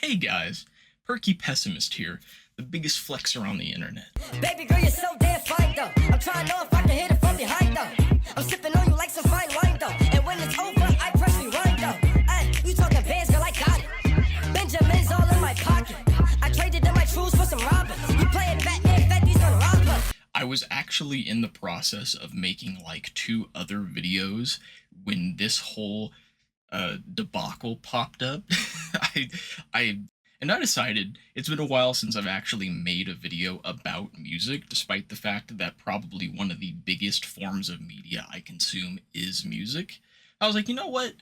Hey guys, Perky Pessimist here, the biggest flexer on the internet. Baby girl, you're so damn fine though. I'm trying to know if I can hit it from behind though. I'm sipping on you like some fine wine though. And when it's over, I press rewind though. Ay, you talking bands, girl, I got it. Benjamin's all in my pocket. I traded in my truths for some robbers. You playing Batman, Fetty's gonna rob us. I was actually in the process of making like 2 other videos when this whole debacle popped up. I decided it's been a while since I've actually made a video about music, despite the fact that probably one of the biggest forms of media I consume is music. I was like, you know what?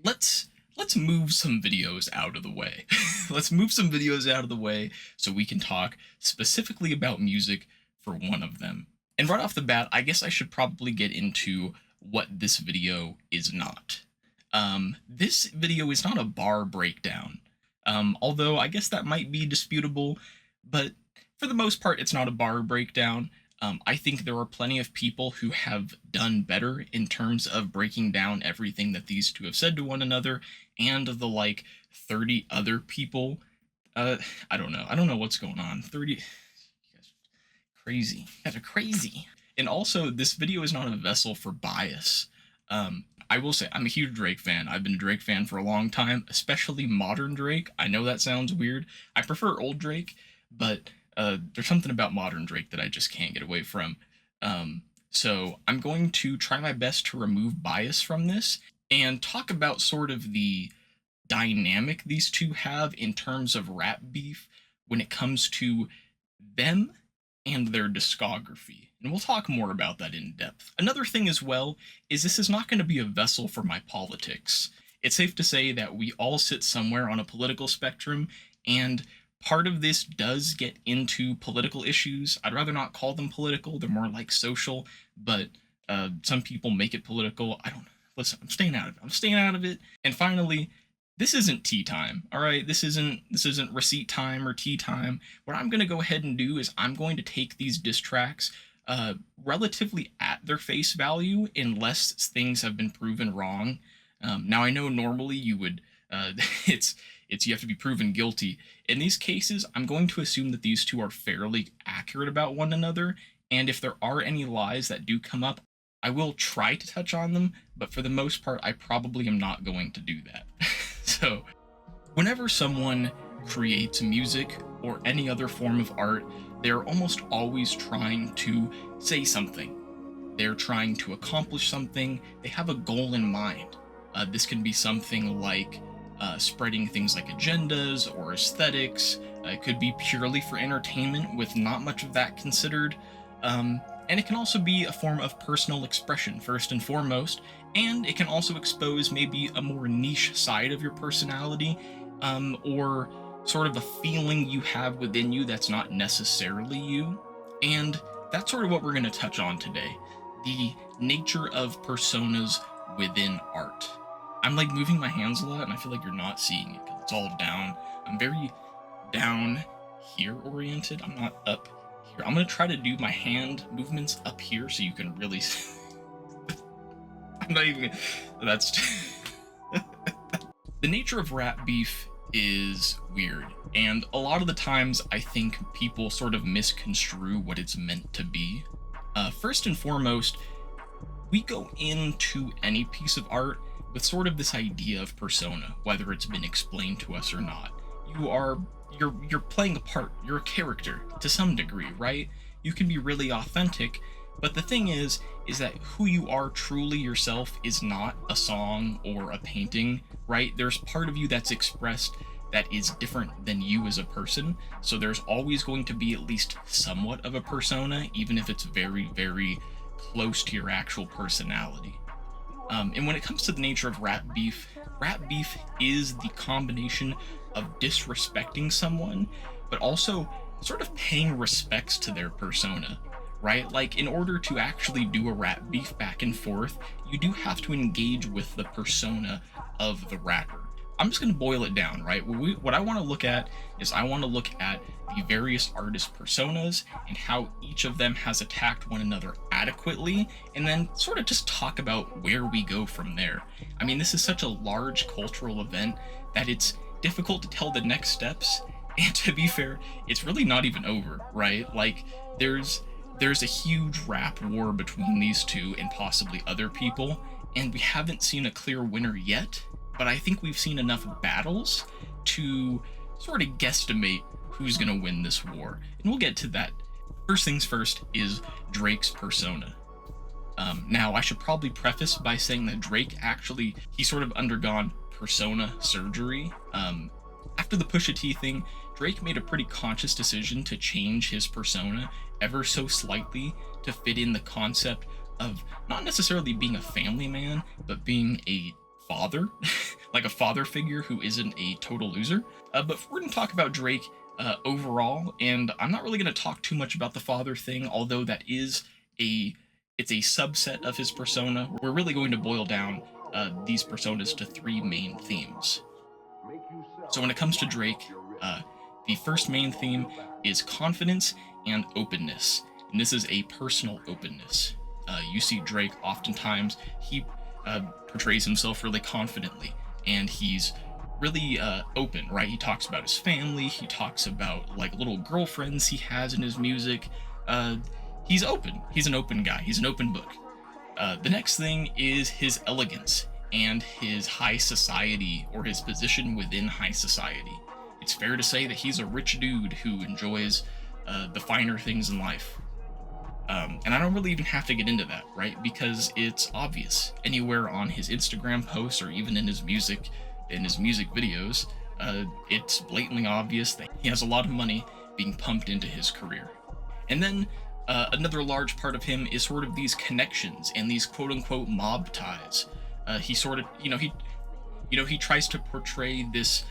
Let's move some videos out of the way. Let's move some videos out of the way so we can talk specifically about music for one of them. And right off the bat, I guess I should probably get into what this video is not. This video is not a bar breakdown. Although I guess that might be disputable, but for the most part, it's not a bar breakdown. I think there are plenty of people who have done better in terms of breaking down everything that these two have said to one another, and the like 30 other people. I don't know what's going on. 30, you guys are crazy. You guys are crazy. And also, this video is not a vessel for bias. I will say, I'm a huge Drake fan. I've been a Drake fan for a long time, especially modern Drake. I know that sounds weird. I prefer old Drake, but there's something about modern Drake that I just can't get away from. So I'm going to try my best to remove bias from this and talk about sort of the dynamic these two have in terms of rap beef when it comes to them and their discography. And we'll talk more about that in depth. Another thing as well is this is not going to be a vessel for my politics. It's safe to say that we all sit somewhere on a political spectrum, and part of this does get into political issues. I'd rather not call them political, they're more like social, but some people make it political. I don't know. Listen, I'm staying out of it. I'm staying out of it. And finally, this isn't tea time, all right? This isn't receipt time or tea time. What I'm going to go ahead and do is I'm going to take these diss tracks relatively at their face value, unless things have been proven wrong. Now, I know normally you would, you have to be proven guilty. In these cases, I'm going to assume that these two are fairly accurate about one another, and if there are any lies that do come up, I will try to touch on them, but for the most part, I probably am not going to do that. So, whenever someone creates music or any other form of art, they're almost always trying to say something. They're trying to accomplish something. They have a goal in mind. This can be something like spreading things like agendas or aesthetics. It could be purely for entertainment with not much of that considered. And it can also be a form of personal expression, first and foremost. And it can also expose maybe a more niche side of your personality, or sort of a feeling you have within you that's not necessarily you. And that's sort of what we're going to touch on today. The nature of personas within art. I'm like moving my hands a lot and I feel like you're not seeing it because it's all down. I'm very down here oriented. I'm not up here. I'm going to try to do my hand movements up here so you can really see. I'm not even, that's the nature of rap beef is weird, and a lot of the times I think people sort of misconstrue what it's meant to be. First and foremost, we go into any piece of art with sort of this idea of persona, whether it's been explained to us or not. You're playing a part, you're a character to some degree, right? You can be really authentic, but the thing is that who you are truly yourself is not a song or a painting, right? There's part of you that's expressed that is different than you as a person, so there's always going to be at least somewhat of a persona, even if it's very, very close to your actual personality. And when it comes to the nature of rap beef is the combination of disrespecting someone, but also sort of paying respects to their persona. Right? Like, in order to actually do a rap beef back and forth, you do have to engage with the persona of the rapper. I'm just going to boil it down, right? What I want to look at is I want to look at the various artist personas and how each of them has attacked one another adequately, and then sort of just talk about where we go from there. I mean, this is such a large cultural event that it's difficult to tell the next steps. And to be fair, it's really not even over, right? Like, there's a huge rap war between these two and possibly other people, and we haven't seen a clear winner yet, but I think we've seen enough battles to sort of guesstimate who's gonna win this war, and we'll get to that. First things first is Drake's persona. Now, I should probably preface by saying that Drake actually, he sort of undergone persona surgery. After the Pusha T thing, Drake made a pretty conscious decision to change his persona ever so slightly to fit in the concept of not necessarily being a family man, but being a father, like a father figure who isn't a total loser. But we're going to talk about Drake overall, and I'm not really going to talk too much about the father thing, although that is it's a subset of his persona. We're really going to boil down these personas to three main themes. So when it comes to Drake, the first main theme is confidence and openness, and this is a personal openness. You see Drake oftentimes, he portrays himself really confidently, and he's really open, right? He talks about his family, he talks about like little girlfriends he has in his music. He's open, he's an open guy, he's an open book. The next thing is his elegance and his high society, or his position within high society. It's fair to say that he's a rich dude who enjoys the finer things in life. And I don't really even have to get into that, right? Because it's obvious. Anywhere on his Instagram posts or even in his music videos, it's blatantly obvious that he has a lot of money being pumped into his career. And then another large part of him is sort of these connections and these quote-unquote mob ties. He sort of, he tries to portray this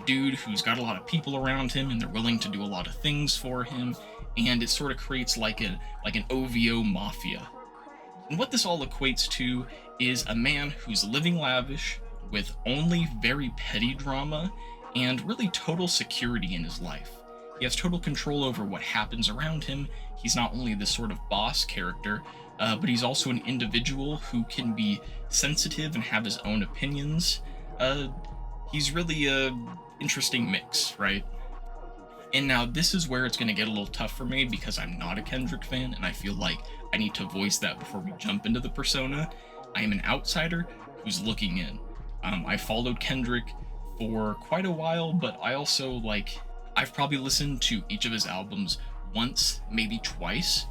dude who's got a lot of people around him and they're willing to do a lot of things for him, and it sort of creates like an OVO mafia. And what this all equates to is a man who's living lavish with only very petty drama and really total security in his life. He has total control over what happens around him. He's not only this sort of boss character, but he's also an individual who can be sensitive and have his own opinions. He's really an interesting mix, right? And now this is where it's going to get a little tough for me because I'm not a Kendrick fan, and I feel like I need to voice that before we jump into the persona. I am an outsider who's looking in. I followed Kendrick for quite a while, but I also I've probably listened to each of his albums once, maybe twice.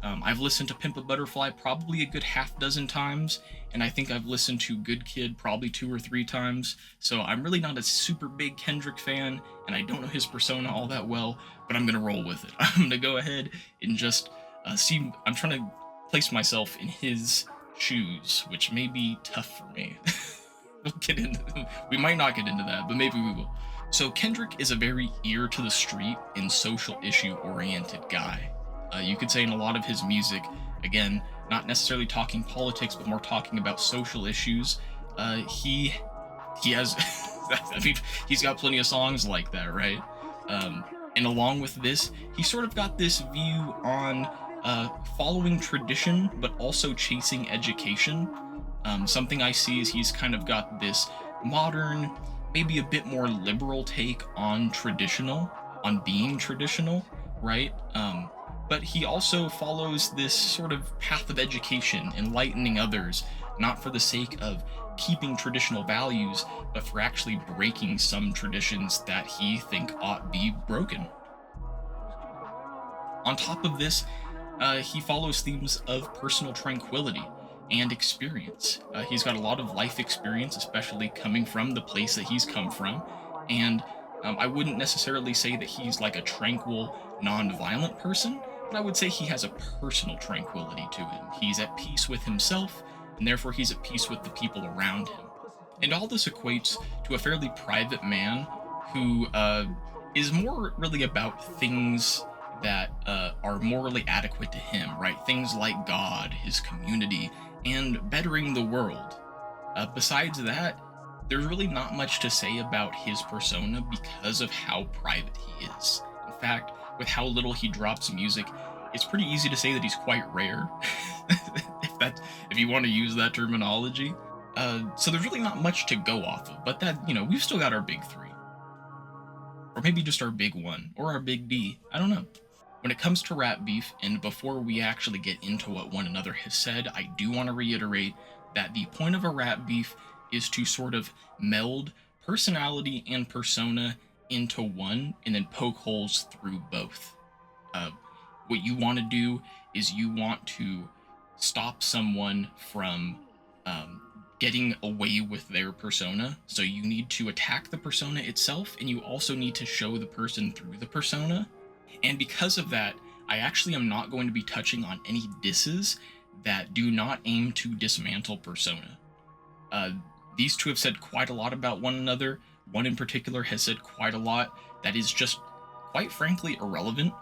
I've listened to Pimp a Butterfly probably a good half dozen times, and I think I've listened to Good Kid probably 2 or 3 times, so I'm really not a super big Kendrick fan, and I don't know his persona all that well, but I'm gonna roll with it. I'm gonna go ahead and just see, I'm trying to place myself in his shoes, which may be tough for me. We might not get into that, but maybe we will. So Kendrick is a very ear to the street and social issue oriented guy. You could say in a lot of his music, again, not necessarily talking politics, but more talking about social issues. He has, I mean, he's got plenty of songs like that, right? And along with this, he sort of got this view on following tradition, but also chasing education. Something I see is he's kind of got this modern, maybe a bit more liberal take on being traditional, right? But he also follows this sort of path of education, enlightening others, not for the sake of keeping traditional values, but for actually breaking some traditions that he think ought be broken. On top of this, he follows themes of personal tranquility and experience. He's got a lot of life experience, especially coming from the place that he's come from, and I wouldn't necessarily say that he's like a tranquil, non-violent person, but I would say he has a personal tranquility to him. He's at peace with himself, and therefore he's at peace with the people around him. And all this equates to a fairly private man who is more really about things that are morally adequate to him, right? Things like God, his community, and bettering the world. Besides that, there's really not much to say about his persona because of how private he is. In fact, with how little he drops music, it's pretty easy to say that he's quite rare, if you want to use that terminology. So there's really not much to go off of, but that, we've still got our big three. or maybe just our big one, or our big D, I don't know. When it comes to rap beef, and before we actually get into what one another has said, I do want to reiterate that the point of a rap beef is to sort of meld personality and persona into one and then poke holes through both. What you want to do is you want to stop someone from getting away with their persona. So you need to attack the persona itself, and you also need to show the person through the persona. And because of that, I actually am not going to be touching on any disses that do not aim to dismantle persona. These two have said quite a lot about one another. One in particular has said quite a lot that is just, quite frankly, irrelevant.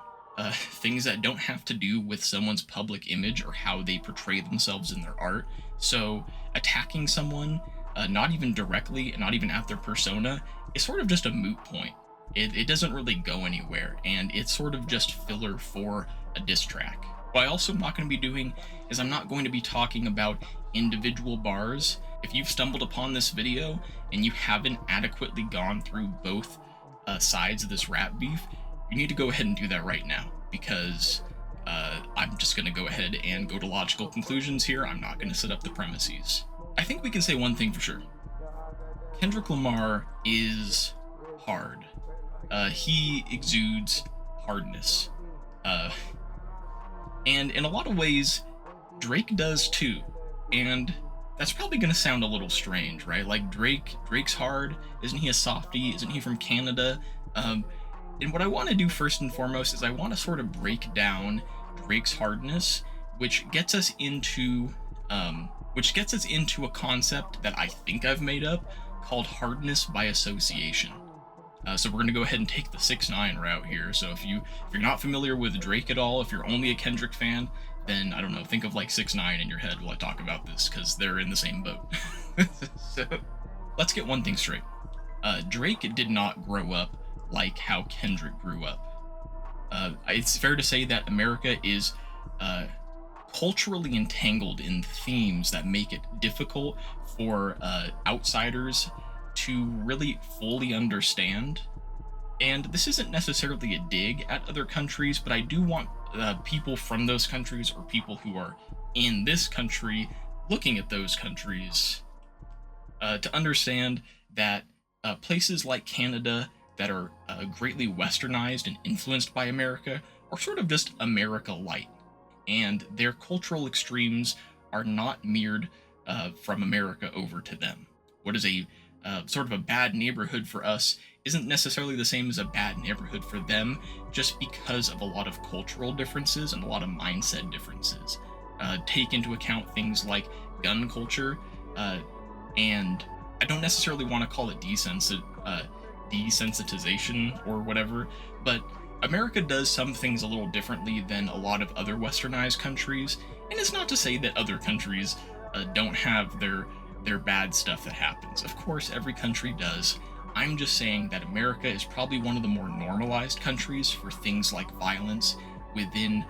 Things that don't have to do with someone's public image or how they portray themselves in their art. So attacking someone, not even directly and not even at their persona, is sort of just a moot point. It doesn't really go anywhere, and it's sort of just filler for a diss track. What I also am not going to be doing is I'm not going to be talking about individual bars. If you've stumbled upon this video and you haven't adequately gone through both sides of this rap beef, you need to go ahead and do that right now, because I'm just going to go ahead and go to logical conclusions here. I'm not going to set up the premises. I think we can say one thing for sure. Kendrick Lamar is hard. He exudes hardness. And in a lot of ways, Drake does too. And that's probably going to sound a little strange, right? Like Drake's hard. Isn't he a softie? Isn't he from Canada? And what I want to do first and foremost is I want to sort of break down Drake's hardness, which gets us into a concept that I think I've made up called hardness by association. So we're going to go ahead and take the 6ix9ine route here. So if you're not familiar with Drake at all, if you're only a Kendrick fan, then I don't know, think of like 6ix9ine in your head while I talk about this, because they're in the same boat. So let's get one thing straight. Drake did not grow up like how Kendrick grew up. It's fair to say that America is culturally entangled in themes that make it difficult for outsiders to really fully understand. And this isn't necessarily a dig at other countries, but I do want people from those countries, or people who are in this country looking at those countries, to understand that places like Canada that are greatly westernized and influenced by America are sort of just America light, and their cultural extremes are not mirrored from America over to them. What is a sort of a bad neighborhood for us isn't necessarily the same as a bad neighborhood for them, just because of a lot of cultural differences and a lot of mindset differences. Take into account things like gun culture, and I don't necessarily want to call it desensitization or whatever, but America does some things a little differently than a lot of other westernized countries, and it's not to say that other countries don't have their bad stuff that happens. Of course, every country does. I'm just saying that America is probably one of the more normalized countries for things like violence within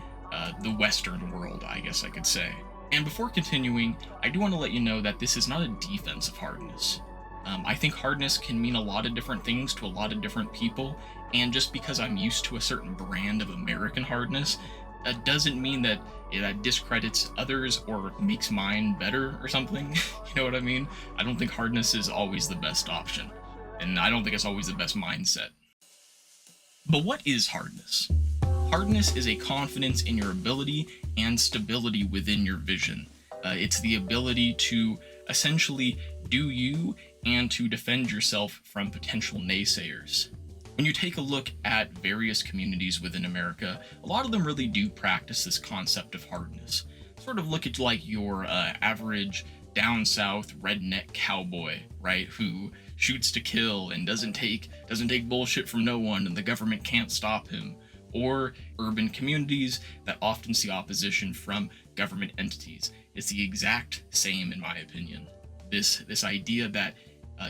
the Western world, I guess I could say. And before continuing, I do want to let you know that this is not a defense of hardness. I think hardness can mean a lot of different things to a lot of different people, and just because I'm used to a certain brand of American hardness, that doesn't mean that that discredits others or makes mine better or something. You know what I mean? I don't think hardness is always the best option, and I don't think it's always the best mindset. But what is hardness? Hardness is a confidence in your ability and stability within your vision. It's the ability to essentially do you and to defend yourself from potential naysayers. When you take a look at various communities within America, a lot of them really do practice this concept of hardness. Sort of look at like your average down south redneck cowboy, right, who shoots to kill and doesn't take bullshit from no one, and the government can't stop him. Or urban communities that often see opposition from government entities. It's the exact same, in my opinion. This idea that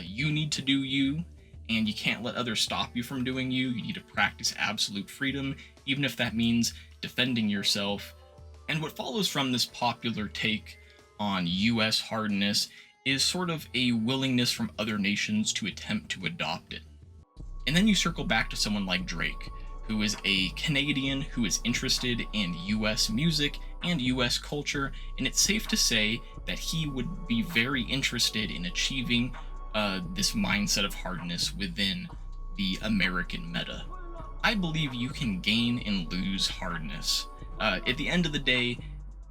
you need to do you, and you can't let others stop you from doing you. You need to practice absolute freedom, even if that means defending yourself. And what follows from this popular take on US hardness is sort of a willingness from other nations to attempt to adopt it. And then you circle back to someone like Drake, who is a Canadian who is interested in US music and US culture, and it's safe to say that he would be very interested in achieving this mindset of hardness within the American meta. I believe you can gain and lose hardness. At the end of the day,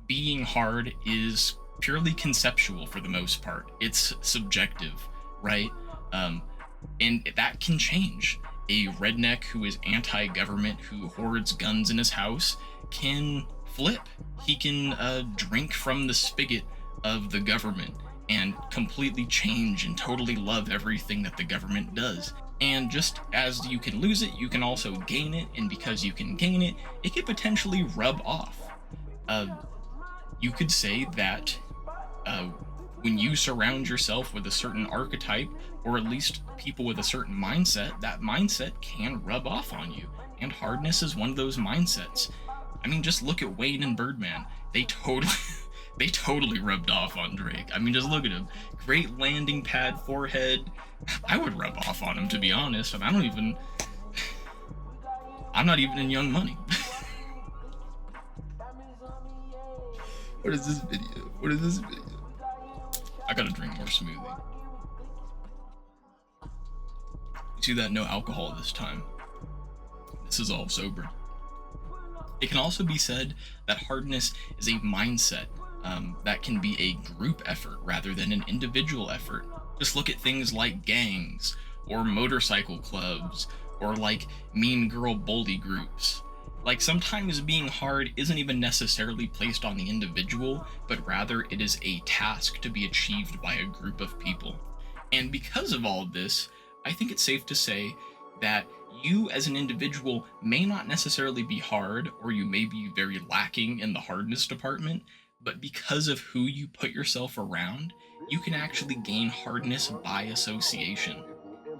being hard is purely conceptual for the most part. It's subjective, right? And that can change. A redneck who is anti-government, who hoards guns in his house, can flip. He can drink from the spigot of the government and completely change and totally love everything that the government does. And just as you can lose it, you can also gain it, and because you can gain it, it could potentially rub off. You could say that when you surround yourself with a certain archetype, or at least people with a certain mindset, that mindset can rub off on you. And hardness is one of those mindsets. I mean, just look at Wayne and Birdman. They totally rubbed off on Drake. I mean, just look at him. Great landing pad forehead. I would rub off on him, to be honest. And I'm not even in Young Money. What is this video? I gotta drink more smoothie. You see that? No alcohol this time. This is all sober. It can also be said that hardness is a mindset that can be a group effort rather than an individual effort. Just look at things like gangs, or motorcycle clubs, or like mean girl bully groups. Like, sometimes being hard isn't even necessarily placed on the individual, but rather it is a task to be achieved by a group of people. And because of all of this, I think it's safe to say that you as an individual may not necessarily be hard, or you may be very lacking in the hardness department, but because of who you put yourself around, you can actually gain hardness by association.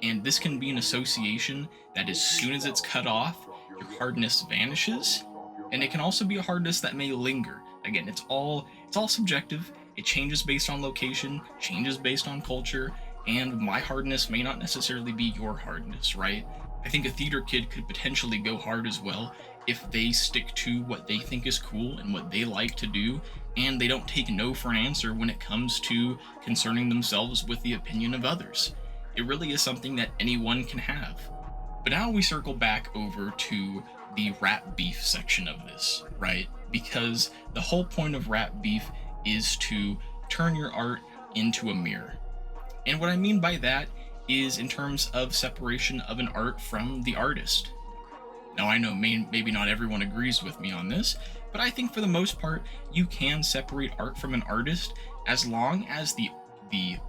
And this can be an association that as soon as it's cut off, your hardness vanishes, and it can also be a hardness that may linger. Again, it's all subjective. It changes based on location, changes based on culture, and my hardness may not necessarily be your hardness, right? I think a theater kid could potentially go hard as well if they stick to what they think is cool and what they like to do, and they don't take no for an answer when it comes to concerning themselves with the opinion of others. It really is something that anyone can have. But now we circle back over to the rap beef section of this, right? Because the whole point of rap beef is to turn your art into a mirror. And what I mean by that is in terms of separation of an art from the artist. Now, I know maybe not everyone agrees with me on this, but I think for the most part, you can separate art from an artist as long as the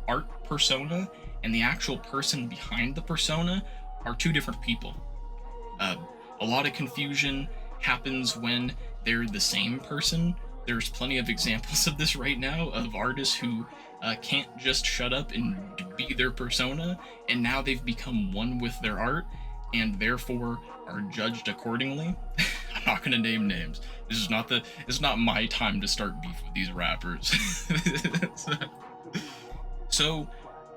art persona and the actual person behind the persona are two different people. A lot of confusion happens when they're the same person. There's plenty of examples of this right now, of artists who can't just shut up and be their persona, and now they've become one with their art, and therefore are judged accordingly. I'm not gonna name names. It's not my time to start beef with these rappers. So,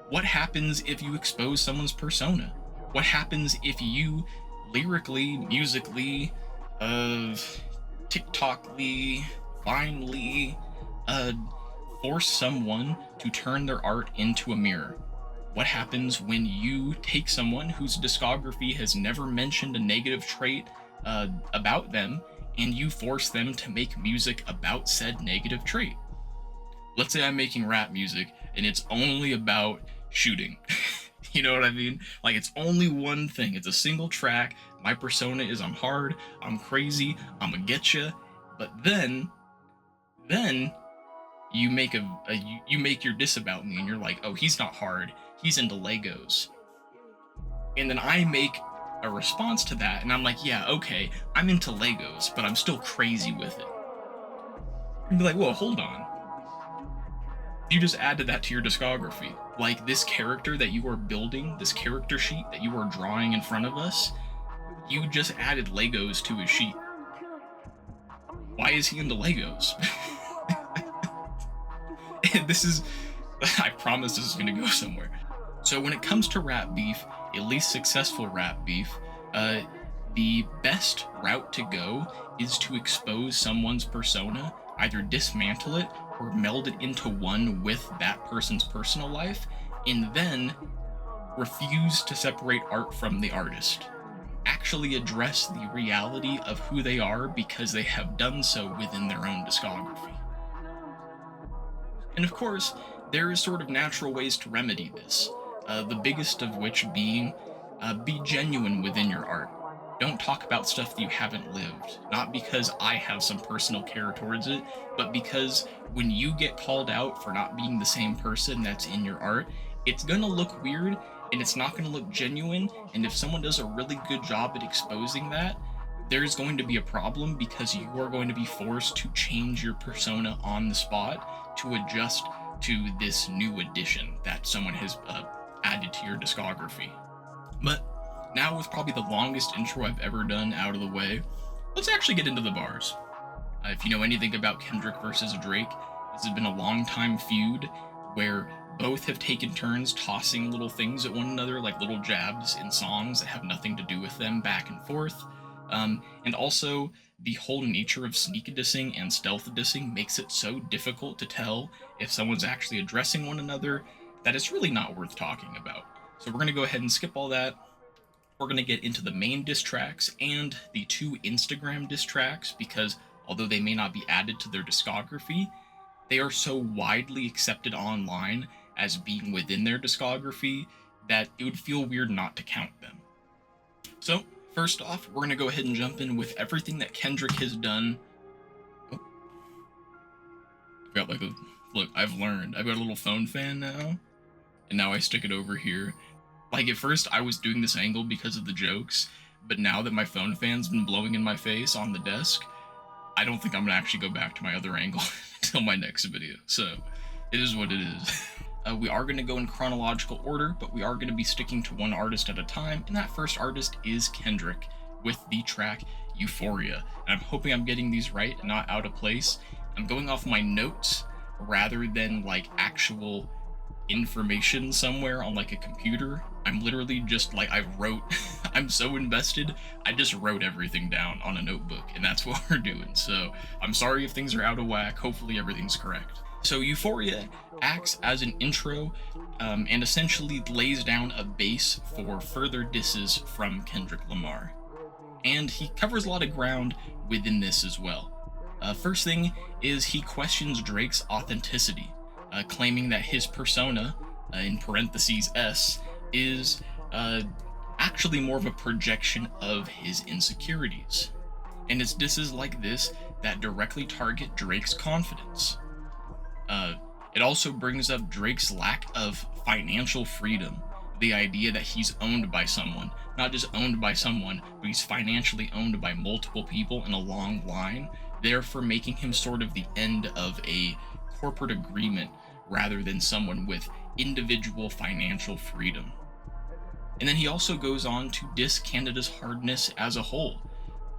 what happens if you expose someone's persona? What happens if you lyrically, musically, TikTokly, Vinely, force someone to turn their art into a mirror? What happens when you take someone whose discography has never mentioned a negative trait about them, and you force them to make music about said negative trait? Let's say I'm making rap music and it's only about shooting. You know what I mean? Like, it's only one thing. It's a single track. My persona is I'm hard, I'm crazy, I'ma get ya. But then you make you make your diss about me, and you're like, oh, he's not hard, he's into Legos. And then I make a response to that, and I'm like, yeah, okay, I'm into Legos, but I'm still crazy with it. You'd be like, whoa, hold on. You just added that to your discography. Like, this character that you are building, this character sheet that you are drawing in front of us, you just added Legos to his sheet. Why is he into Legos? And this is, I promise this is gonna go somewhere. So when it comes to rap beef, at least successful rap beef, the best route to go is to expose someone's persona, either dismantle it or meld it into one with that person's personal life, and then refuse to separate art from the artist. Actually address the reality of who they are because they have done so within their own discography. And of course, there is sort of natural ways to remedy this, the biggest of which being be genuine within your art. Don't talk about stuff that you haven't lived, not because I have some personal care towards it, but because when you get called out for not being the same person that's in your art, it's gonna look weird and it's not gonna look genuine, and if someone does a really good job at exposing that, there's going to be a problem because you are going to be forced to change your persona on the spot to adjust to this new addition that someone has added to your discography. But now, with probably the longest intro I've ever done out of the way, let's actually get into the bars. If you know anything about Kendrick versus Drake, this has been a long time feud where both have taken turns tossing little things at one another, like little jabs in songs that have nothing to do with them, back and forth. And also, the whole nature of sneak dissing and stealth dissing makes it so difficult to tell if someone's actually addressing one another that it's really not worth talking about. So we're going to go ahead and skip all that. We're going to get into the main diss tracks and the 2 Instagram diss tracks because although they may not be added to their discography, they are so widely accepted online as being within their discography that it would feel weird not to count them. So, first off, we're going to go ahead and jump in with everything that Kendrick has done. Oh. I've got like a... Look, I've learned. I've got a little phone fan now, and now I stick it over here. Like, at first, I was doing this angle because of the jokes, but now that my phone fan's been blowing in my face on the desk, I don't think I'm gonna actually go back to my other angle until my next video. So, it is what it is. We are gonna go in chronological order, but we are gonna be sticking to one artist at a time, and that first artist is Kendrick with the track Euphoria. And I'm hoping I'm getting these right and not out of place. I'm going off my notes rather than like actual information somewhere on like a computer. I'm literally just like, I wrote, I'm so invested, I just wrote everything down on a notebook, and that's what we're doing. So I'm sorry if things are out of whack, hopefully everything's correct. So Euphoria acts as an intro and essentially lays down a base for further disses from Kendrick Lamar. And he covers a lot of ground within this as well. First thing is he questions Drake's authenticity, claiming that his persona, in parentheses S, is actually more of a projection of his insecurities. And it's disses like this that directly target Drake's confidence. It also brings up Drake's lack of financial freedom, the idea that he's owned by someone, not just owned by someone, but he's financially owned by multiple people in a long line, therefore making him sort of the end of a corporate agreement rather than someone with individual financial freedom. And then he also goes on to diss Canada's hardness as a whole,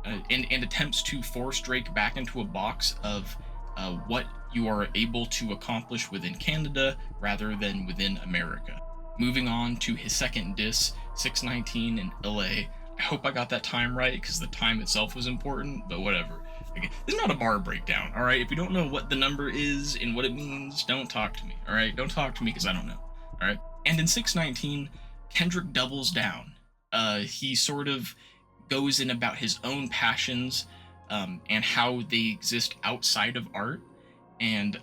and attempts to force Drake back into a box of what you are able to accomplish within Canada rather than within America. Moving on to his second diss, 619 in LA. I hope I got that time right because the time itself was important, but whatever. Again, this is not a bar breakdown, all right? If you don't know what the number is and what it means, don't talk to me, all right? Don't talk to me because I don't know, all right? And in 619, Kendrick doubles down. He sort of goes in about his own passions and how they exist outside of art and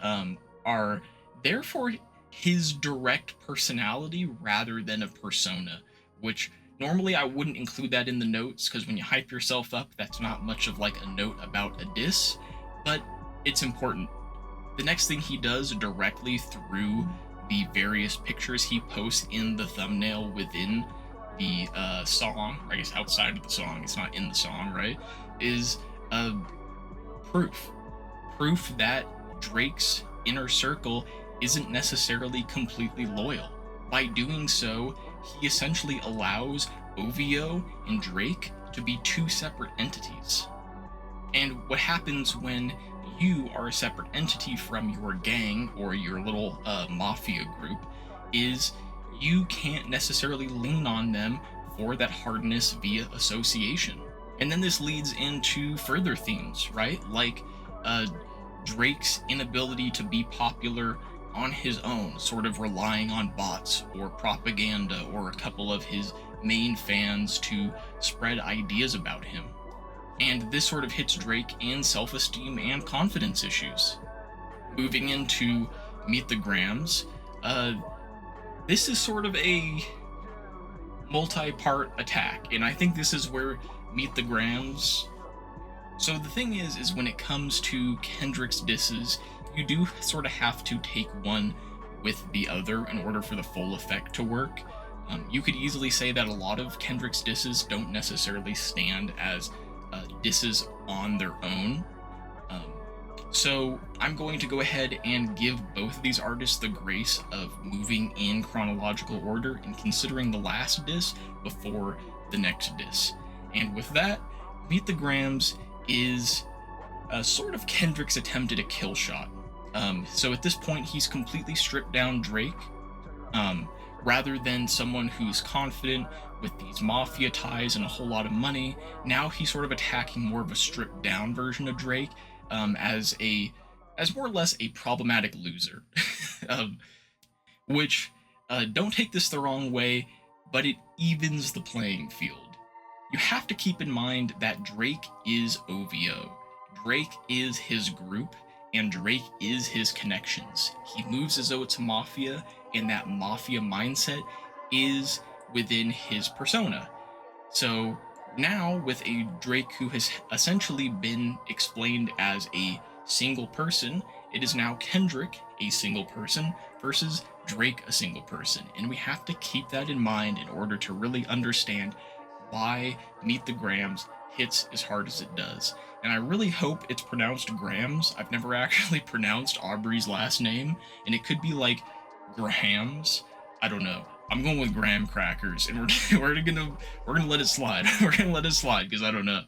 are therefore his direct personality rather than a persona, which normally I wouldn't include that in the notes because when you hype yourself up, that's not much of like a note about a diss, but it's important. The next thing he does directly through the various pictures he posts in the thumbnail within the song, or I guess outside of the song, it's not in the song, right, is proof that Drake's inner circle isn't necessarily completely loyal. By doing so, he essentially allows OVO and Drake to be 2 separate entities. And what happens when you are a separate entity from your gang or your little mafia group is you can't necessarily lean on them for that hardness via association. And then this leads into further themes, right? Like uh, Drake's inability to be popular on his own, sort of relying on bots or propaganda or a couple of his main fans to spread ideas about him. And this sort of hits Drake in self esteem and confidence issues. Moving into Meet the Grams, this is sort of a multi-part attack, and I think this is where Meet the Grams. So the thing is when it comes to Kendrick's disses, you do sort of have to take one with the other in order for the full effect to work. You could easily say that a lot of Kendrick's disses don't necessarily stand as disses on their own. So I'm going to go ahead and give both of these artists the grace of moving in chronological order and considering the last diss before the next diss. And with that, Meet the Grams is sort of Kendrick's attempt at a kill shot. So at this point, he's completely stripped down Drake, rather than someone who's confident with these mafia ties and a whole lot of money. Now he's sort of attacking more of a stripped down version of Drake, as more or less a problematic loser. Which, don't take this the wrong way, but it evens the playing field. You have to keep in mind that Drake is OVO. Drake is his group, and Drake is his connections. He moves as though it's mafia, and that mafia mindset is within his persona. So now, with a Drake who has essentially been explained as a single person, it is now Kendrick, a single person, versus Drake, a single person. And we have to keep that in mind in order to really understand why Meet the Grams hits as hard as it does. And I really hope it's pronounced Grams. I've never actually pronounced Aubrey's last name, and it could be like Grahams. I don't know. I'm going with graham crackers, and we're gonna let it slide. We're gonna let it slide because I don't know.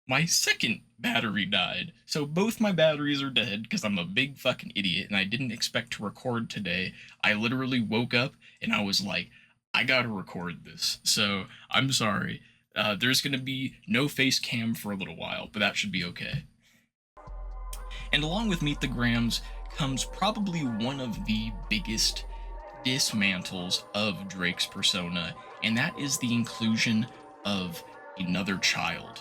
My second battery died, so both my batteries are dead because I'm a big fucking idiot and I didn't expect to record today. I literally woke up and I was like, I gotta record this. So I'm sorry. There's gonna be no face cam for a little while, but that should be okay. And along with Meet the Grams comes probably one of the biggest dismantles of Drake's persona, and that is the inclusion of another child.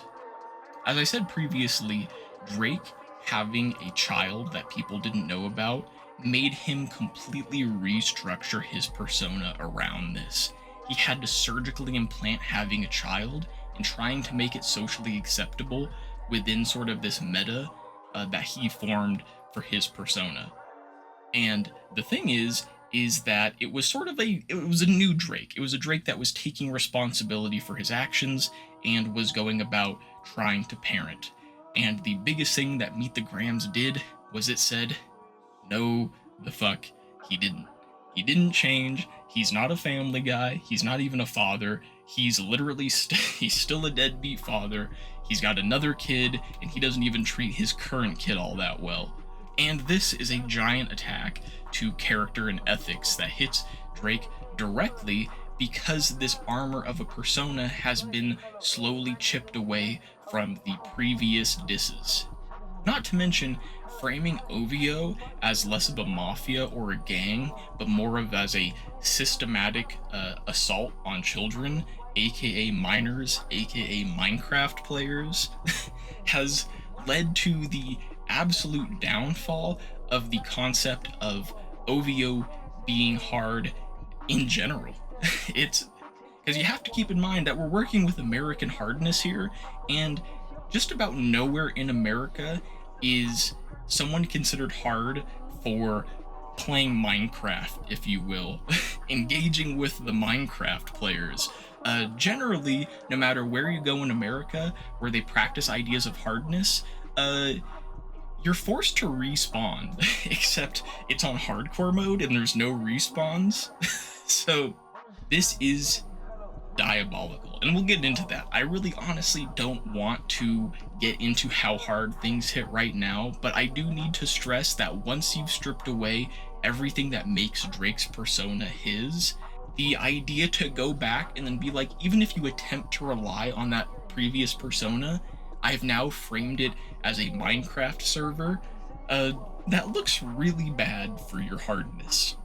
As I said previously, Drake having a child that people didn't know about made him completely restructure his persona around this. He had to surgically implant having a child and trying to make it socially acceptable within sort of this meta that he formed for his persona. And the thing is that it was a new Drake. It was a Drake that was taking responsibility for his actions and was going about trying to parent. And the biggest thing that Meet the Grams did was it said, no, the fuck, he didn't. He didn't change. He's not a family guy. He's not even a father. He's literally he's still a deadbeat father. He's got another kid, and he doesn't even treat his current kid all that well. And this is a giant attack to character and ethics that hits Drake directly because this armor of a persona has been slowly chipped away from the previous disses. Not to mention framing OVO as less of a mafia or a gang, but more of as a systematic assault on children, aka minors, aka Minecraft players, has led to the absolute downfall of the concept of OVO being hard in general. It's because you have to keep in mind that we're working with American hardness here, and just about nowhere in America is someone considered hard for playing Minecraft, if you will, engaging with the Minecraft players. Generally, no matter where you go in America, where they practice ideas of hardness, you're forced to respawn, except it's on hardcore mode and there's no respawns. So this is diabolical, and we'll get into that. I really honestly don't want to get into how hard things hit right now, but I do need to stress that once you've stripped away everything that makes Drake's persona his, the idea to go back and then be like, even if you attempt to rely on that previous persona, I've now framed it as a Minecraft server, uh, that looks really bad for your hardness.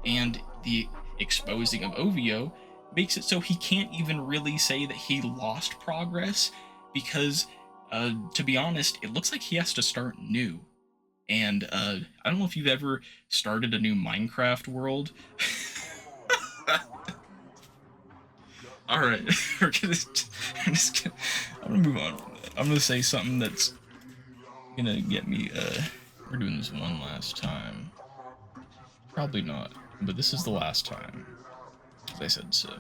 And the exposing of OVO makes it so he can't even really say that he lost progress because, to be honest, it looks like he has to start new. And I don't know if you've ever started a new Minecraft world. All right, I'm gonna move on from that. I'm gonna say something that's gonna get me. We're doing this one last time. Probably not, but this is the last time, as I said so.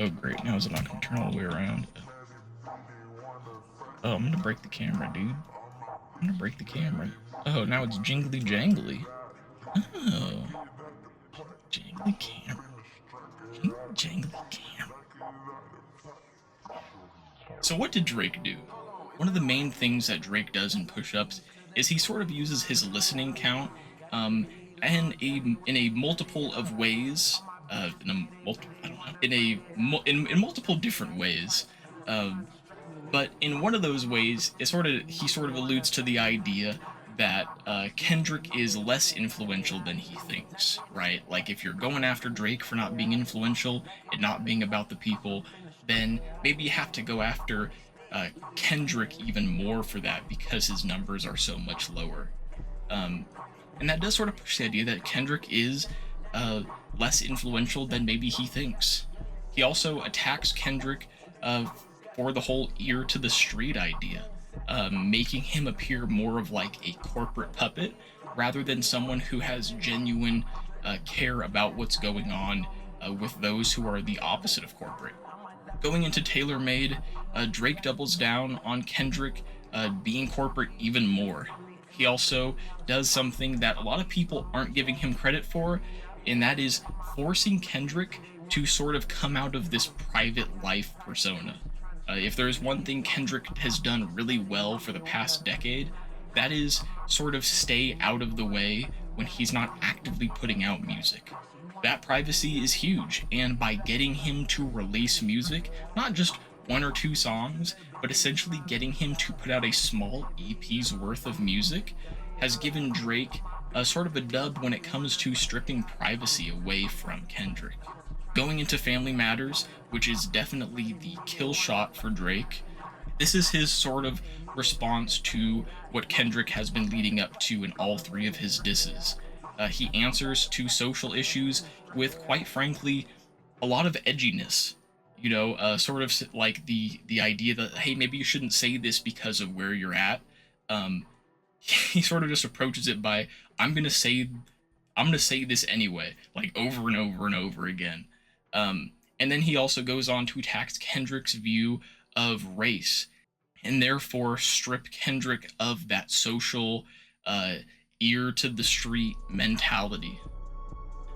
Oh great, now is it not gonna turn all the way around? Oh, I'm gonna break the camera, dude. I'm gonna break the camera. Oh, now it's jingly jangly. Oh. Jangly camera. Jangly camera. So what did Drake do? One of the main things that Drake does in push-ups is he sort of uses his listening count, and in a multiple of ways, in a in multiple different ways. But in one of those ways, he sort of alludes to the idea that Kendrick is less influential than he thinks, right? Like if you're going after Drake for not being influential and not being about the people, then maybe you have to go after Kendrick even more for that because his numbers are so much lower. And that does sort of push the idea that Kendrick is less influential than maybe he thinks. He also attacks Kendrick for the whole ear to the street idea, making him appear more of like a corporate puppet rather than someone who has genuine care about what's going on with those who are the opposite of corporate. Going into TaylorMade, Drake doubles down on Kendrick being corporate even more. He also does something that a lot of people aren't giving him credit for, and that is forcing Kendrick to sort of come out of this private life persona. If there's one thing Kendrick has done really well for the past decade, that is sort of stay out of the way when he's not actively putting out music. That privacy is huge, and by getting him to release music, not just one or two songs, but essentially getting him to put out a small EP's worth of music, has given Drake a sort of a dub when it comes to stripping privacy away from Kendrick. Going into Family Matters, which is definitely the kill shot for Drake, this is his sort of response to what Kendrick has been leading up to in all three of his disses. He answers to social issues with, quite frankly, a lot of edginess. You know, sort of like the idea that, hey, maybe you shouldn't say this because of where you're at. He sort of just approaches it by, I'm gonna say this anyway, like over and over and over again. And then he also goes on to attack Kendrick's view of race, and therefore strip Kendrick of that social ear to the street mentality.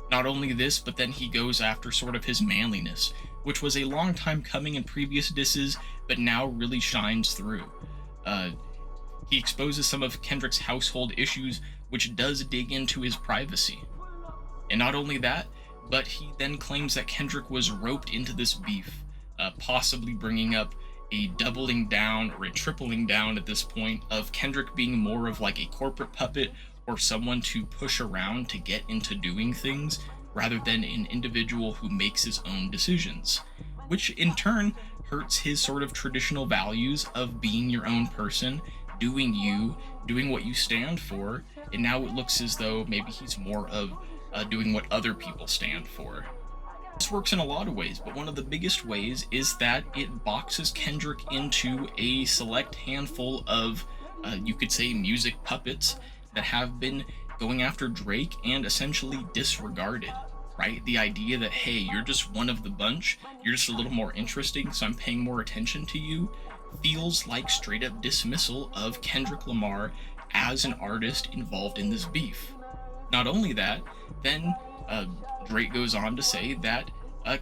Not only this, but then he goes after sort of his manliness, which was a long time coming in previous disses, but now really shines through. He exposes some of Kendrick's household issues, which does dig into his privacy. And not only that, but he then claims that Kendrick was roped into this beef, possibly bringing up a doubling down or a tripling down at this point of Kendrick being more of like a corporate puppet or someone to push around to get into doing things rather than an individual who makes his own decisions, which in turn hurts his sort of traditional values of being your own person, doing you, doing what you stand for, and now it looks as though maybe he's more of doing what other people stand for. This works in a lot of ways, but one of the biggest ways is that it boxes Kendrick into a select handful of, you could say, music puppets that have been going after Drake and essentially disregarded, right? The idea that, hey, you're just one of the bunch, you're just a little more interesting, so I'm paying more attention to you, feels like straight up dismissal of Kendrick Lamar as an artist involved in this beef. Not only that, then Drake goes on to say that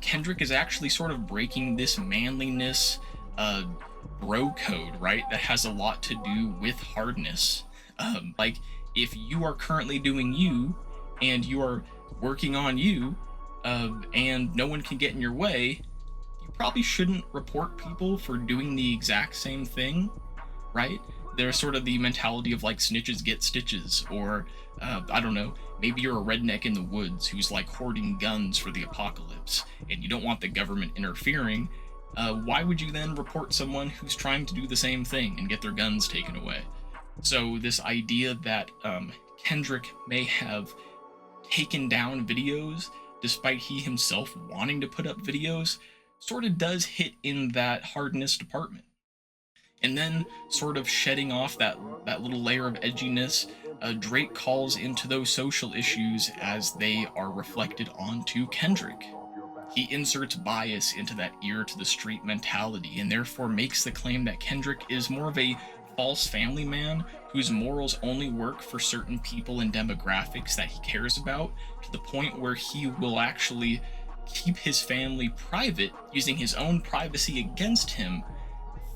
Kendrick is actually sort of breaking this manliness bro code, right? That has a lot to do with hardness. Like, if you are currently doing you, and you are working on you, and no one can get in your way, you probably shouldn't report people for doing the exact same thing, right? There's sort of the mentality of like snitches get stitches, or I don't know, maybe you're a redneck in the woods who's like hoarding guns for the apocalypse, and you don't want the government interfering. Why would you then report someone who's trying to do the same thing and get their guns taken away? So this idea that Kendrick may have taken down videos despite he himself wanting to put up videos sort of does hit in that hardness department. And then, sort of shedding off that little layer of edginess, Drake calls into those social issues as they are reflected onto Kendrick. He inserts bias into that ear to the street mentality, and therefore makes the claim that Kendrick is more of a false family man whose morals only work for certain people and demographics that he cares about, to the point where he will actually keep his family private, using his own privacy against him,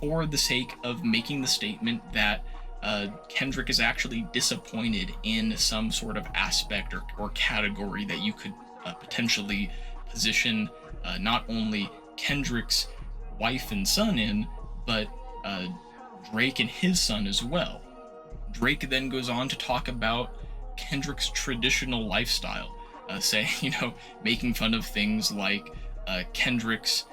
for the sake of making the statement that Kendrick is actually disappointed in some sort of aspect or category that you could potentially position not only Kendrick's wife and son in, but Drake and his son as well. Drake then goes on to talk about Kendrick's traditional lifestyle, saying, making fun of things like Kendrick's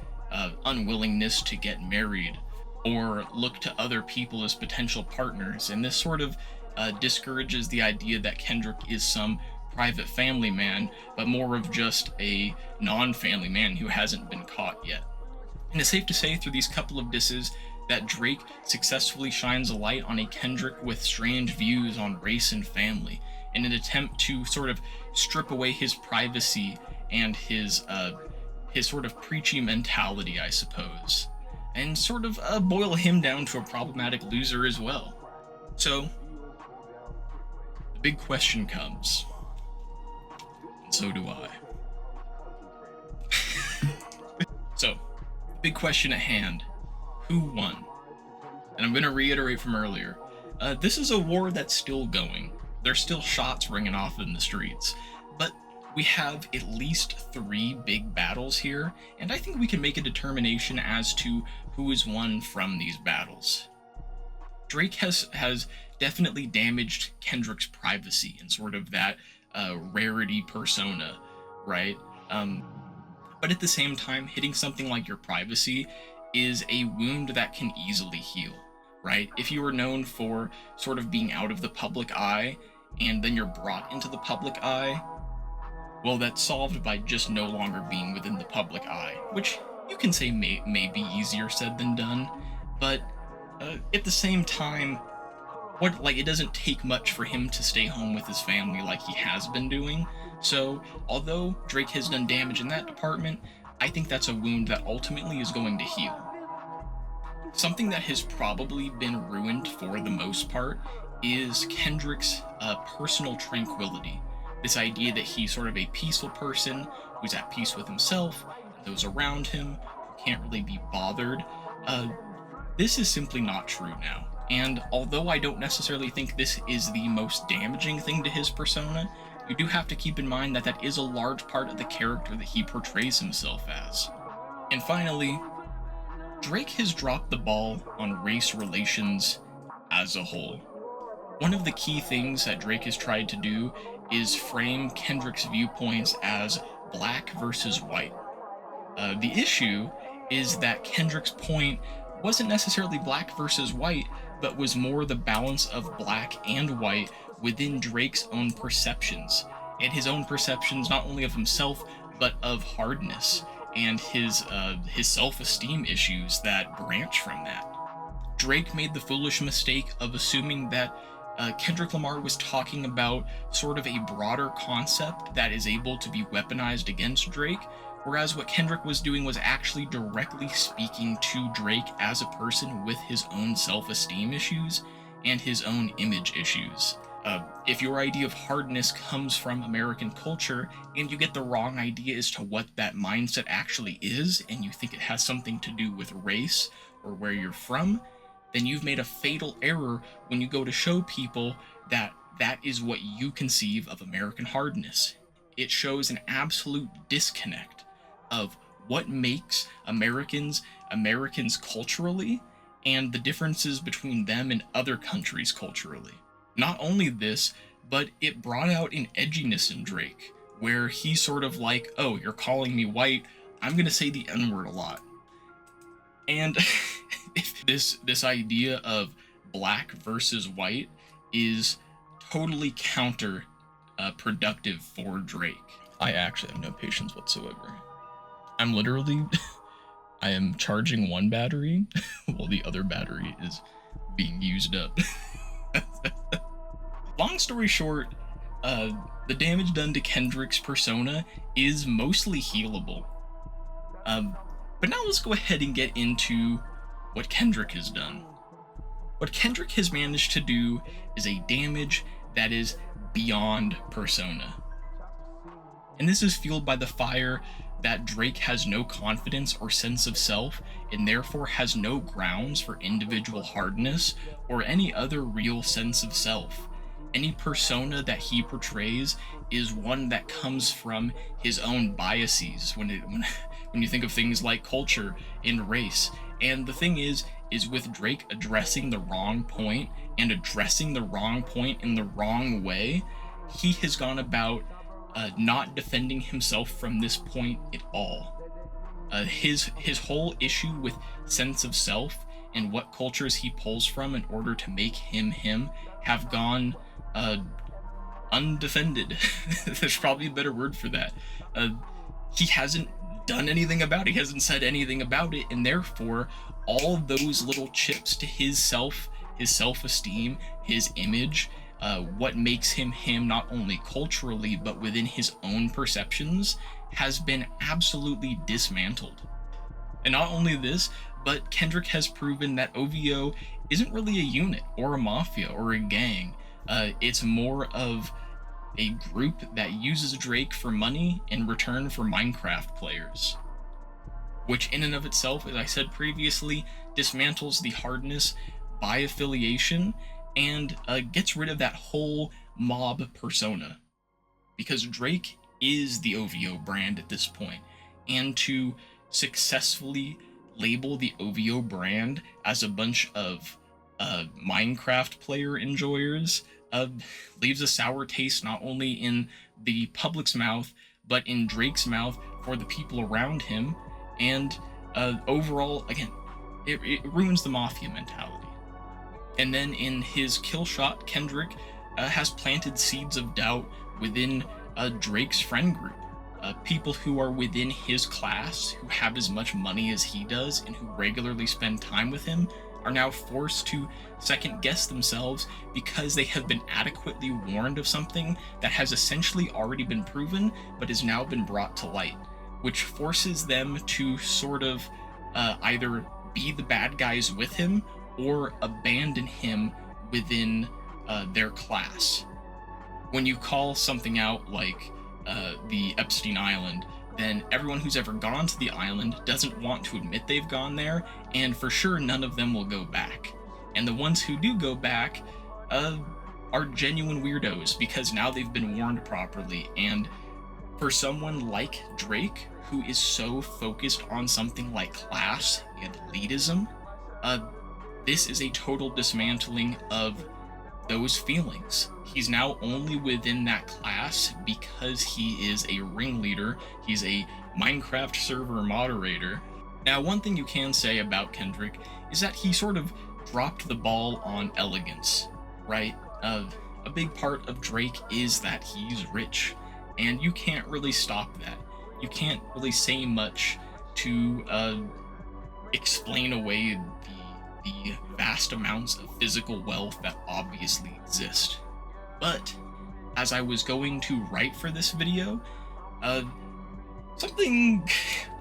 unwillingness to get married or look to other people as potential partners. And this sort of discourages the idea that Kendrick is some private family man, but more of just a non-family man who hasn't been caught yet. And it's safe to say through these couple of disses that Drake successfully shines a light on a Kendrick with strange views on race and family, in an attempt to sort of strip away his privacy and his sort of preachy mentality, I suppose, and sort of boil him down to a problematic loser as well. So, the big question comes, and so do I. So, the big question at hand, who won? And I'm going to reiterate from earlier, this is a war that's still going. There's still shots ringing off in the streets, but we have at least 3 big battles here, and I think we can make a determination as to who has won from these battles. Drake has definitely damaged Kendrick's privacy and sort of that rarity persona, right? But at the same time, hitting something like your privacy is a wound that can easily heal, right? If you are known for sort of being out of the public eye, and then you're brought into the public eye, well, that's solved by just no longer being within the public eye, which you can say may be easier said than done, but at the same time, it doesn't take much for him to stay home with his family like he has been doing. So, although Drake has done damage in that department, I think that's a wound that ultimately is going to heal. Something that has probably been ruined for the most part is Kendrick's personal tranquility. This idea that he's sort of a peaceful person who's at peace with himself and those around him, who can't really be bothered. This is simply not true now. And although I don't necessarily think this is the most damaging thing to his persona, you do have to keep in mind that that is a large part of the character that he portrays himself as. And finally, Drake has dropped the ball on race relations as a whole. One of the key things that Drake has tried to do is frame Kendrick's viewpoints as black versus white. The issue is that Kendrick's point wasn't necessarily black versus white, but was more the balance of black and white within Drake's own perceptions, and his own perceptions not only of himself, but of Hardness, and his self-esteem issues that branch from that. Drake made the foolish mistake of assuming that Kendrick Lamar was talking about sort of a broader concept that is able to be weaponized against Drake, whereas what Kendrick was doing was actually directly speaking to Drake as a person with his own self-esteem issues and his own image issues. If your idea of hardness comes from American culture and you get the wrong idea as to what that mindset actually is, and you think it has something to do with race or where you're from, then you've made a fatal error when you go to show people that that is what you conceive of American hardness. It shows an absolute disconnect of what makes Americans culturally, and the differences between them and other countries culturally. Not only this, but it brought out an edginess in Drake, where he's sort of like, oh, you're calling me white, I'm gonna say the N-word a lot. And this idea of black versus white is totally counter productive for Drake. I actually have no patience whatsoever. I'm literally I am charging one battery while the other battery is being used up. Long story short, the damage done to Kendrick's persona is mostly healable. But now let's go ahead and get into what Kendrick has done. What Kendrick has managed to do is a damage that is beyond persona. And this is fueled by the fire that Drake has no confidence or sense of self, and therefore has no grounds for individual hardness or any other real sense of self. Any persona that he portrays is one that comes from his own biases when you think of things like culture and race. And the thing is with Drake addressing the wrong point and addressing the wrong point in the wrong way, he has gone about not defending himself from this point at all. His whole issue with sense of self and what cultures he pulls from in order to make him have gone undefended. There's probably a better word for that. He hasn't done anything about it. He hasn't said anything about it, and therefore all those little chips to his self-esteem, his image, what makes him not only culturally but within his own perceptions, has been absolutely dismantled. And not only this, but Kendrick has proven that OVO isn't really a unit or a mafia or a gang. It's more of a group that uses Drake for money in return for Minecraft players, which in and of itself, as I said previously, dismantles the hardness by affiliation and gets rid of that whole mob persona, because Drake is the OVO brand at this point, and to successfully label the OVO brand as a bunch of Minecraft player enjoyers leaves a sour taste not only in the public's mouth, but in Drake's mouth for the people around him, and overall, again, it ruins the mafia mentality. And then in his kill shot, Kendrick has planted seeds of doubt within Drake's friend group. People who are within his class, who have as much money as he does, and who regularly spend time with him, are now forced to second guess themselves because they have been adequately warned of something that has essentially already been proven but has now been brought to light, which forces them to sort of either be the bad guys with him or abandon him within their class. When you call something out like the Epstein Island, then everyone who's ever gone to the island doesn't want to admit they've gone there, and for sure none of them will go back. And the ones who do go back are genuine weirdos because now they've been warned properly. And for someone like Drake, who is so focused on something like class and elitism, this is a total dismantling of those feelings. He's now only within that class because he is a ringleader. He's a Minecraft server moderator. Now, one thing you can say about Kendrick is that he sort of dropped the ball on elegance, right? A big part of Drake is that he's rich, and you can't really stop that. You can't really say much to explain away the vast amounts of physical wealth that obviously exist. But as I was going to write for this video, something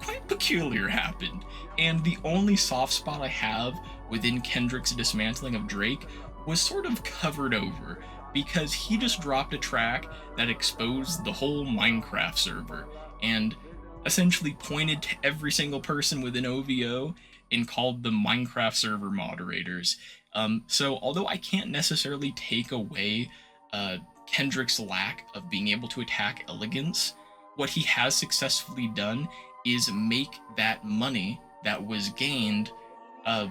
quite peculiar happened, and the only soft spot I have within Kendrick's dismantling of Drake was sort of covered over, because he just dropped a track that exposed the whole Minecraft server, and essentially pointed to every single person within OVO and called them Minecraft server moderators. So although I can't necessarily take away Kendrick's lack of being able to attack elegance, what he has successfully done is make that money that was gained uh,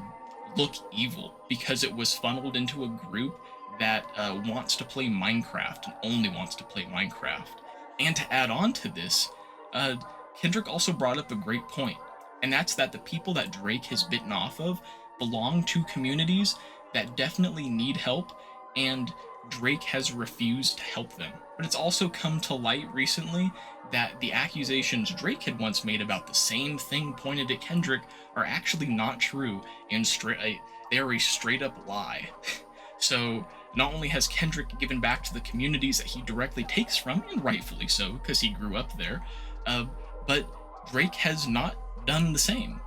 look evil because it was funneled into a group that wants to play Minecraft and only wants to play Minecraft. And to add on to this, uh, Kendrick also brought up a great point, and that's that the people that Drake has bitten off of belong to communities that definitely need help, and Drake has refused to help them. But it's also come to light recently that the accusations Drake had once made about the same thing pointed at Kendrick are actually not true, and they are a straight up lie. So not only has Kendrick given back to the communities that he directly takes from, and rightfully so, because he grew up there, uh, but Drake has not done the same.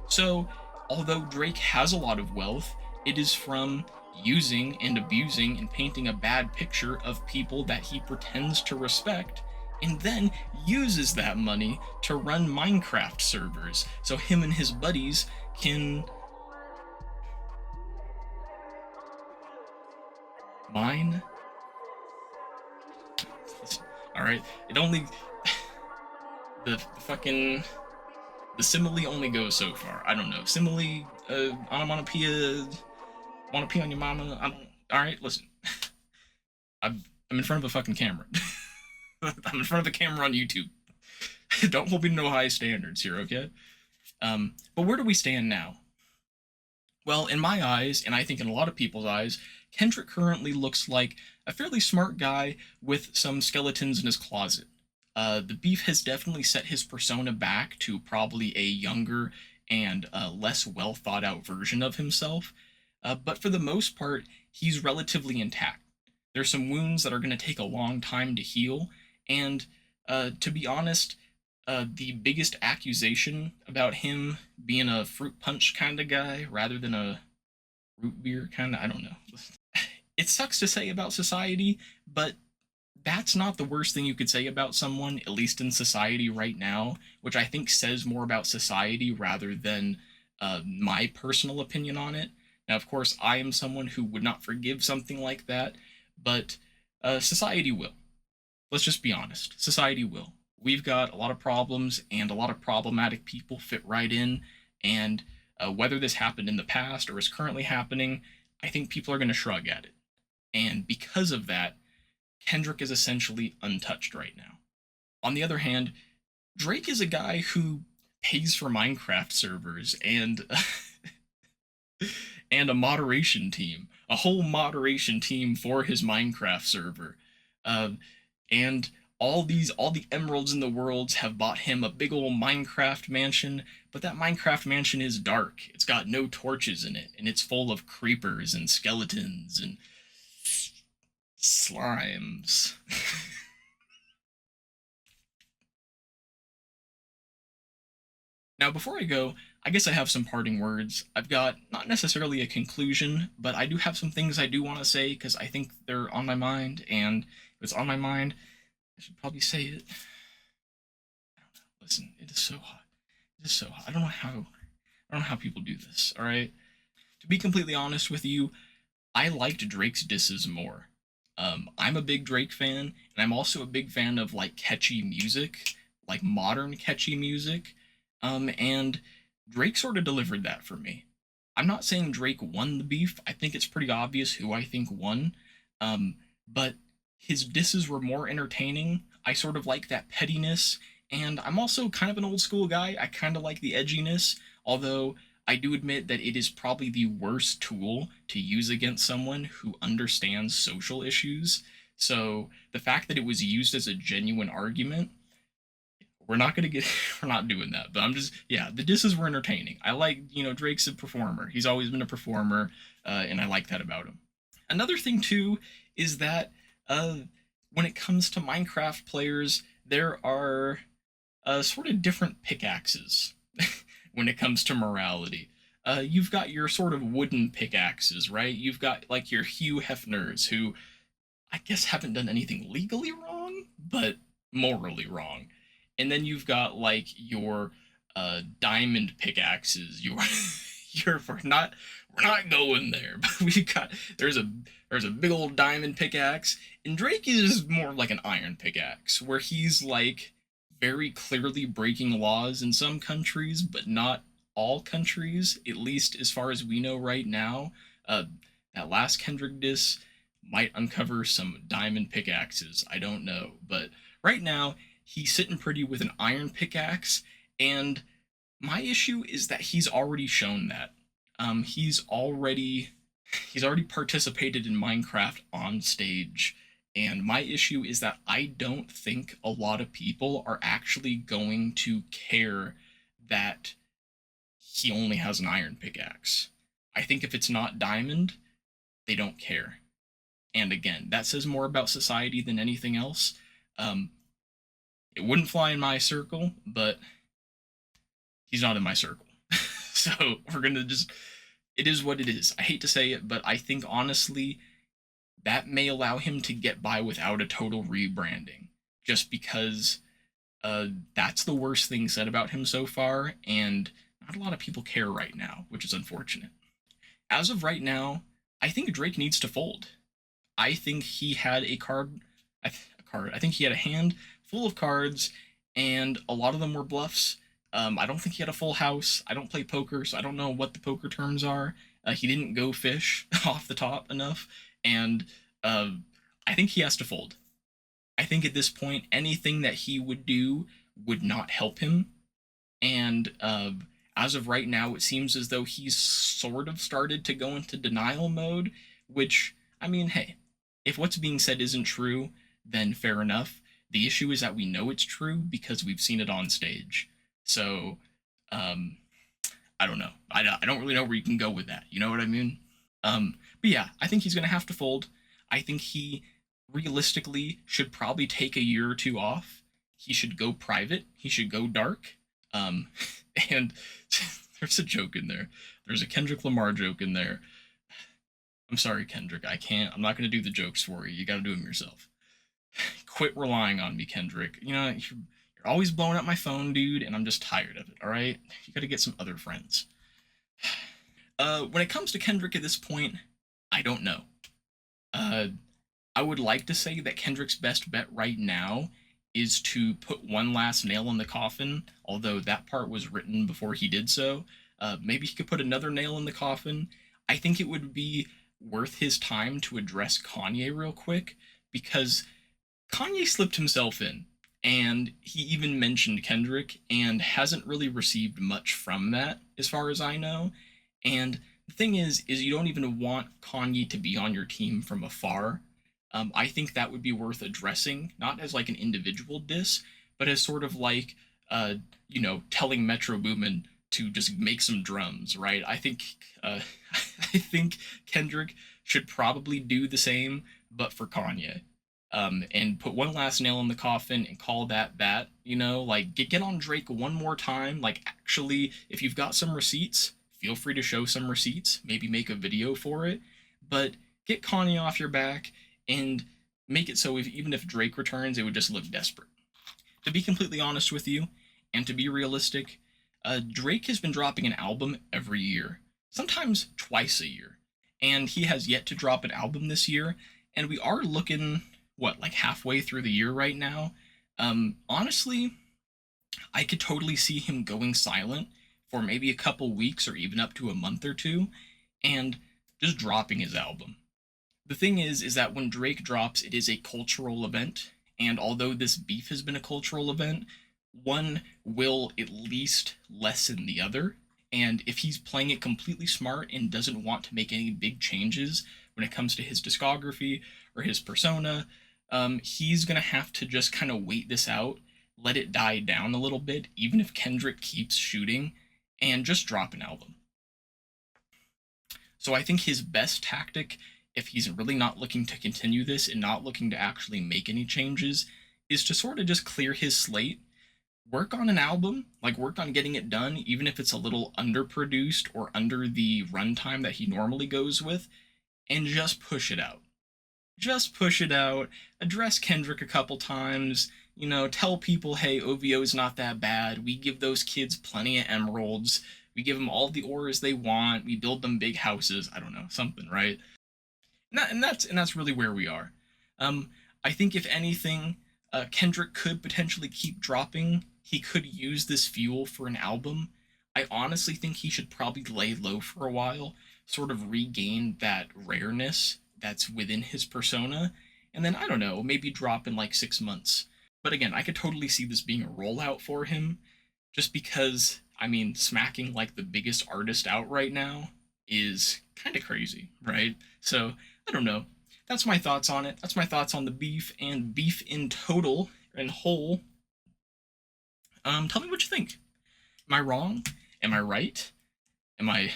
So, although Drake has a lot of wealth, it is from using and abusing and painting a bad picture of people that he pretends to respect, and then uses that money to run Minecraft servers so him and his buddies can mine. All right, it only the fucking the simile only goes so far. I don't know. Simile, onomatopoeia, wanna pee on your mama. I don't. All right, listen. I'm in front of a fucking camera. I'm in front of a camera on YouTube. Don't hold me to no high standards here, okay? But where do we stand now? Well, in my eyes, and I think in a lot of people's eyes, Kendrick currently looks like a fairly smart guy with some skeletons in his closet. The beef has definitely set his persona back to probably a younger and less well thought out version of himself. But for the most part, he's relatively intact. There's some wounds that are going to take a long time to heal, and to be honest, the biggest accusation about him being a fruit punch kind of guy rather than a root beer kind of, I don't know. It sucks to say about society, but that's not the worst thing you could say about someone, at least in society right now, which I think says more about society rather than my personal opinion on it. Now, of course, I am someone who would not forgive something like that, but society will. Let's just be honest. Society will. We've got a lot of problems, and a lot of problematic people fit right in, and whether this happened in the past or is currently happening, I think people are going to shrug at it. And because of that, Kendrick is essentially untouched right now. On the other hand, Drake is a guy who pays for Minecraft servers and and a moderation team, a whole moderation team for his Minecraft server. And all the emeralds in the worlds have bought him a big old Minecraft mansion, but that Minecraft mansion is dark. It's got no torches in it, and it's full of creepers and skeletons and slimes. Now, before I go, I guess I have some parting words. I've got not necessarily a conclusion, but I do have some things I do want to say because I think they're on my mind, and if it's on my mind, I should probably say it. I don't know. Listen, it is so hot. It is so hot. I don't know how people do this, all right? To be completely honest with you, I liked Drake's disses more. I'm a big Drake fan, and I'm also a big fan of like catchy music, like modern catchy music. And Drake sort of delivered that for me. I'm not saying Drake won the beef. I think it's pretty obvious who I think won. But his disses were more entertaining. I sort of like that pettiness, and I'm also kind of an old school guy. I kind of like the edginess, although I do admit that it is probably the worst tool to use against someone who understands social issues. So the fact that it was used as a genuine argument, we're not gonna get, we're not doing that. But I'm just, yeah, the disses were entertaining. I like, Drake's a performer. He's always been a performer, and I like that about him. Another thing too is that when it comes to Minecraft players, there are sort of different pickaxes when it comes to morality. You've got your sort of wooden pickaxes, right? You've got like your Hugh Hefners, who I guess haven't done anything legally wrong, but morally wrong. And then you've got like your diamond pickaxes, your we're not going there. But there's a big old diamond pickaxe, and Drake is more like an iron pickaxe, where he's like very clearly breaking laws in some countries, but not all countries, at least as far as we know right now. Uh, that last Kendrick diss might uncover some diamond pickaxes. I don't know, but right now he's sitting pretty with an iron pickaxe, and my issue is that he's already shown that. He's already participated in Minecraft on stage, and my issue is that I don't think a lot of people are actually going to care that he only has an iron pickaxe. I think if it's not diamond, they don't care. And again, that says more about society than anything else. Um, it wouldn't fly in my circle, but he's not in my circle. So we're gonna just, it is what it is. I hate to say it, but I think honestly that may allow him to get by without a total rebranding, just because that's the worst thing said about him so far, and not a lot of people care right now, which is unfortunate. As of right now, I think Drake needs to fold. I think he had I think he had a hand full of cards, and a lot of them were bluffs. I don't think he had a full house. I don't play poker, so I don't know what the poker terms are. He didn't go fish off the top enough, and I think he has to fold. I think at this point, anything that he would do would not help him, and as of right now, it seems as though he's sort of started to go into denial mode, which, I mean, hey, if what's being said isn't true, then fair enough. The issue is that we know it's true because we've seen it on stage. So, I don't know. I don't really know where you can go with that. You know what I mean? But yeah, I think he's going to have to fold. I think he realistically should probably take a year or two off. He should go private. He should go dark. And there's a joke in there. There's a Kendrick Lamar joke in there. I'm sorry, Kendrick. I'm not going to do the jokes for you. You got to do them yourself. Quit relying on me, Kendrick. You know, you're always blowing up my phone, dude, and I'm just tired of it, all right? You got to get some other friends. When it comes to Kendrick at this point, I don't know. I would like to say that Kendrick's best bet right now is to put one last nail in the coffin, although that part was written before he did so. Maybe he could put another nail in the coffin. I think it would be worth his time to address Kanye real quick, because Kanye slipped himself in, and he even mentioned Kendrick and hasn't really received much from that, as far as I know. And the thing is you don't even want Kanye to be on your team from afar. I think that would be worth addressing, not as like an individual diss, but as sort of like, telling Metro Boomin to just make some drums, right? I think I think Kendrick should probably do the same, but for Kanye. And put one last nail in the coffin and call that. Like get on Drake one more time. Like, actually, if you've got some receipts, feel free to show some receipts. Maybe make a video for it, but get Kanye off your back and make it so even if Drake returns, it would just look desperate. To be completely honest with you, and to be realistic, Drake has been dropping an album every year, sometimes twice a year, and he has yet to drop an album this year, and we are looking, like halfway through the year right now. Honestly, I could totally see him going silent for maybe a couple weeks or even up to a month or two, and just dropping his album. The thing is that when Drake drops, it is a cultural event, and although this beef has been a cultural event, one will at least lessen the other, and if he's playing it completely smart and doesn't want to make any big changes when it comes to his discography or his persona, he's gonna have to just kind of wait this out, let it die down a little bit, even if Kendrick keeps shooting, and just drop an album. So I think his best tactic, if he's really not looking to continue this and not looking to actually make any changes, is to sort of just clear his slate, work on an album, like work on getting it done, even if it's a little underproduced or under the runtime that he normally goes with, and just push it out. Just push it out, address Kendrick a couple times, tell people, hey, OVO is not that bad, we give those kids plenty of emeralds, We give them all the auras they want. We build them big houses. I don't know, something, right? And that's really where we are. I think if anything, Kendrick could potentially keep dropping. He could use this fuel for an album. I honestly think he should probably lay low for a while, sort of regain that rareness that's within his persona, and then I don't know, maybe drop in like 6 months. But again, I could totally see this being a rollout for him, just because, I mean, smacking like the biggest artist out right now is kind of crazy, right? So, I don't know. That's my thoughts on it. That's my thoughts on the beef and beef in total and whole. Tell me what you think. Am I wrong? Am I right? Am I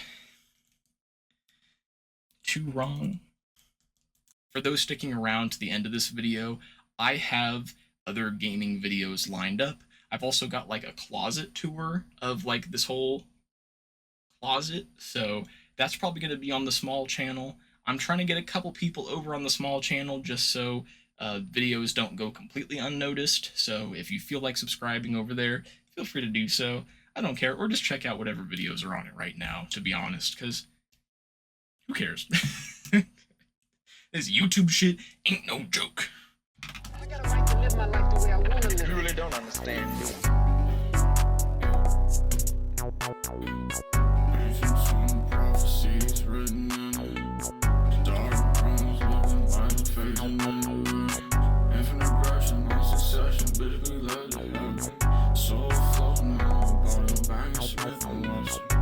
too wrong? For those sticking around to the end of this video, I have other gaming videos lined up. I've also got like a closet tour of like this whole closet, so that's probably going to be on the small channel. I'm trying to get a couple people over on the small channel just so videos don't go completely unnoticed. So if you feel like subscribing over there, feel free to do so. I don't care, or just check out whatever videos are on it right now, to be honest, because who cares? This YouTube shit ain't no joke. I got a right to live my life the way I want to live. You really don't understand, do you? Prophecies written in it. Dark rooms looking like a fading in the wind. Infinite version on succession, bitch, we love.